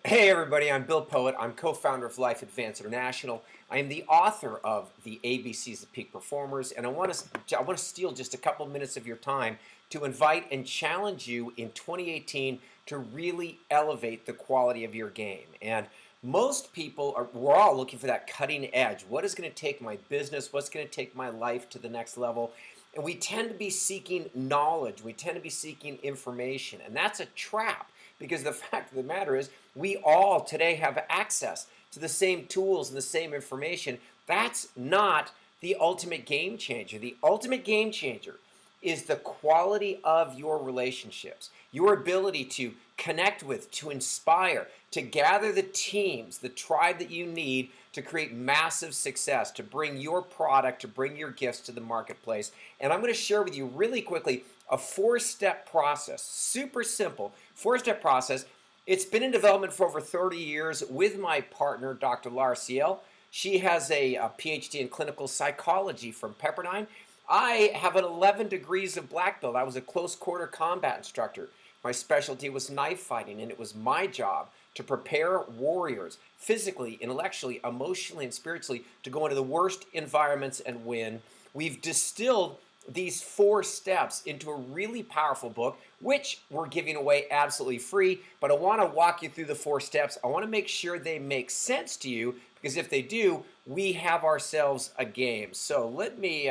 Hey everybody, I'm Bill Poett. I'm co-founder of Life Advance International. I am the author of the ABCs of Peak Performers, and I want to steal just a couple minutes of your time to invite and challenge you in 2018 to really elevate the quality of your game. And most people we're all looking for that cutting edge. What is going to take my business? What's going to take my life to the next level? And we tend to be seeking knowledge. We tend to be seeking information, and that's a trap. Because the fact of the matter is, we all today have access to the same tools and the same information. That's not the ultimate game changer. The ultimate game changer is the quality of your relationships, your ability to connect with, to inspire, to gather the teams, the tribe that you need to create massive success, to bring your product, to bring your gifts to the marketplace. And I'm going to share with you really quickly a four-step process, super simple, four-step process. It's been in development for over 30 years with my partner, Dr. Lara Ciel. She has a PhD in clinical psychology from Pepperdine. I have an 11 degrees of black belt. I was a close quarter combat instructor. My specialty was knife fighting, and it was my job to prepare warriors physically, intellectually, emotionally, and spiritually to go into the worst environments and win. We've distilled these four steps into a really powerful book, which we're giving away absolutely free. But I want to walk you through the four steps. I want to make sure they make sense to you, because if they do, we have ourselves a game. So let me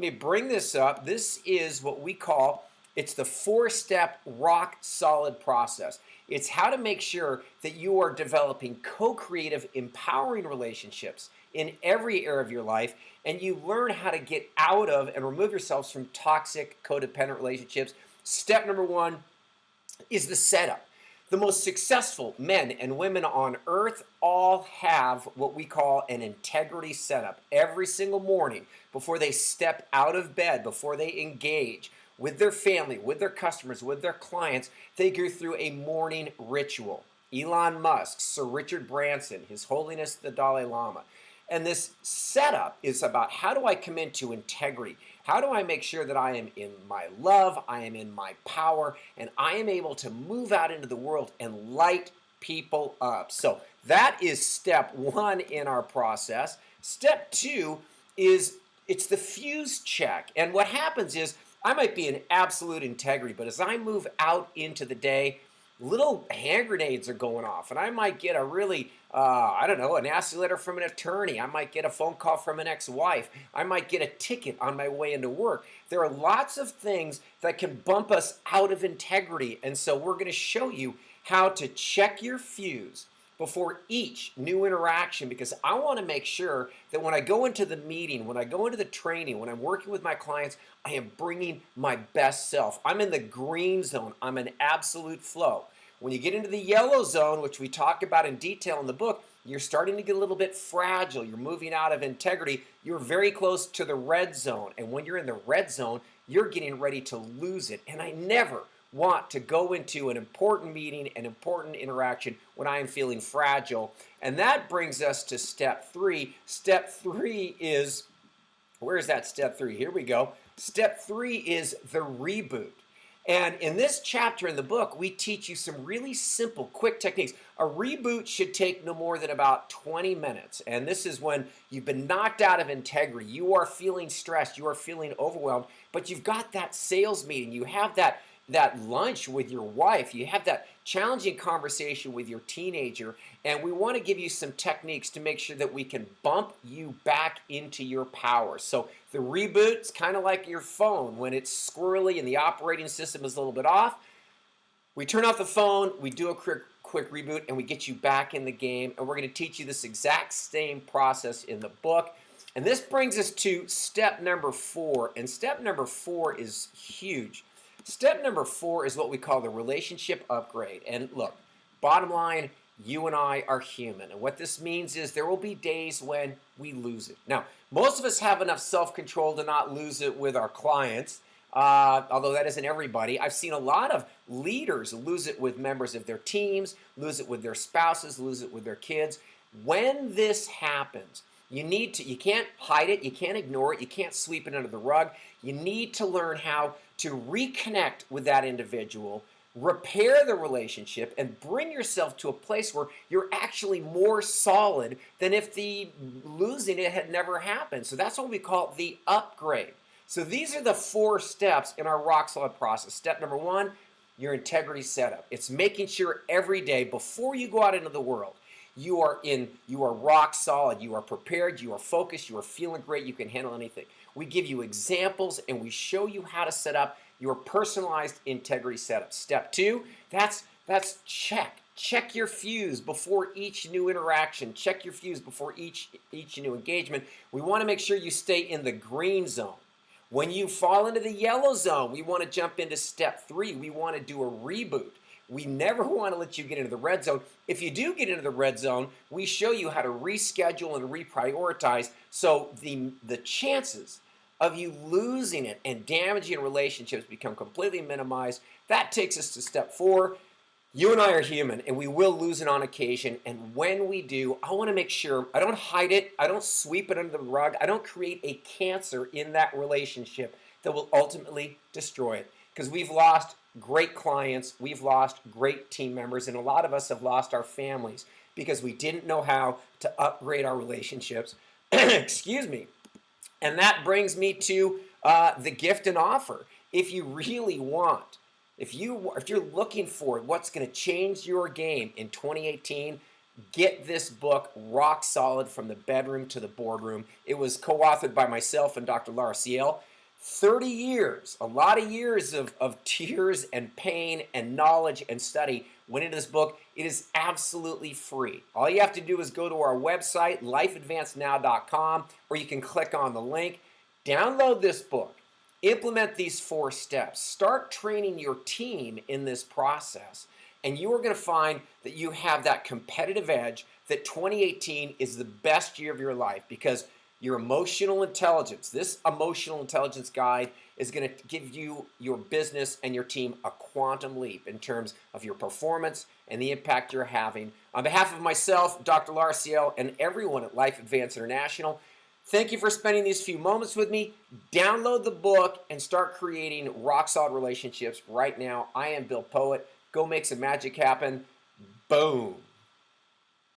bring this up. This is what we call, it's the four-step rock solid process. It's how to make sure that you are developing co-creative, empowering relationships in every area of your life, and you learn how to get out of and remove yourselves from toxic, codependent relationships. Step number one is the setup. The most successful men and women on earth all have what we call an integrity setup. Every single morning before they step out of bed, before they engage with their family, with their customers, with their clients, they go through a morning ritual. Elon Musk, Sir Richard Branson, His Holiness the Dalai Lama. And this setup is about, how do I come into integrity? How do I make sure that I am in my love, I am in my power, and I am able to move out into the world and light people up? So that is step one in our process. Step two is, it's the fuse check. And what happens is, I might be in absolute integrity, but as I move out into the day, little hand grenades are going off, and I might get a really, I don't know, a nasty letter from an attorney. I might get a phone call from an ex-wife. I might get a ticket on my way into work. There are lots of things that can bump us out of integrity, and so we're going to show you how to check your fuse before each new interaction, because I want to make sure that when I go into the meeting, when I go into the training, when I'm working with my clients, I am bringing my best self. I'm in the green zone. I'm in absolute flow. When you get into the yellow zone, which we talk about in detail in the book, you're starting to get a little bit fragile. You're moving out of integrity. You're very close to the red zone. And when you're in the red zone, you're getting ready to lose it. And I never want to go into an important meeting, an important interaction, when I am feeling fragile. And that brings us to step three. Step three is, where is that step three? Here we go. Step three is the reboot. And in this chapter in the book, we teach you some really simple, quick techniques. A reboot should take no more than about 20 minutes. And this is when you've been knocked out of integrity. You are feeling stressed. You are feeling overwhelmed. But you've got that sales meeting. You have that lunch with your wife, you have that challenging conversation with your teenager, and we want to give you some techniques to make sure that we can bump you back into your power. So the reboot's kind of like your phone. When it's squirrely and the operating system is a little bit off, we turn off the phone, we do a quick reboot, and we get you back in the game. And we're going to teach you this exact same process in the book. And this brings us to step number four, and step number four is huge. Step number four is what we call the relationship upgrade. And look, bottom line, you and I are human. And what this means is there will be days when we lose it. Now, most of us have enough self-control to not lose it with our clients, although that isn't everybody. I've seen a lot of leaders lose it with members of their teams, lose it with their spouses, lose it with their kids. When this happens, you can't hide it, you can't ignore it, you can't sweep it under the rug. You need to learn how to reconnect with that individual, repair the relationship, and bring yourself to a place where you're actually more solid than if the losing it had never happened. So that's what we call the upgrade. So these are the 4 steps in our rock solid process. Step number 1, your integrity setup. It's making sure every day before you go out into the world, you are rock solid, you are prepared, you are focused, you are feeling great, you can handle anything. We give you examples and we show you how to set up your personalized integrity setup. Step 2, that's check. Check your fuse before each new interaction. Check your fuse before each new engagement. We want to make sure you stay in the green zone. When you fall into the yellow zone, we want to jump into step 3. We want to do a reboot. We never want to let you get into the red zone. If you do get into the red zone, we show you how to reschedule and reprioritize, so the chances of you losing it and damaging relationships become completely minimized. That takes us to step 4. You and I are human, and we will lose it on occasion. And when we do, I want to make sure I don't hide it, I don't sweep it under the rug, I don't create a cancer in that relationship that will ultimately destroy it. Because we've lost great clients, we've lost great team members, and a lot of us have lost our families because we didn't know how to upgrade our relationships. Excuse me. And that brings me to the gift and offer. If you really want, if you're looking for what's going to change your game in 2018, get this book, Rock Solid: From the Bedroom to the Boardroom. It was co-authored by myself and Dr. Laura Ciel. 30 years, a lot of years of tears and pain and knowledge and study went into this book. It is absolutely free. All you have to do is go to our website, lifeadvancednow.com, or you can click on the link. Download this book. Implement these 4 steps. Start training your team in this process, and you are going to find that you have that competitive edge, that 2018 is the best year of your life, because your emotional intelligence, this emotional intelligence guide is going to give you, your business and your team, a quantum leap in terms of your performance and the impact you're having. On behalf of myself, Dr. Laura Ciel, and everyone at Life Advance International, thank you for spending these few moments with me. Download the book and start creating rock-solid relationships right now. I am Bill Poett. Go make some magic happen. Boom.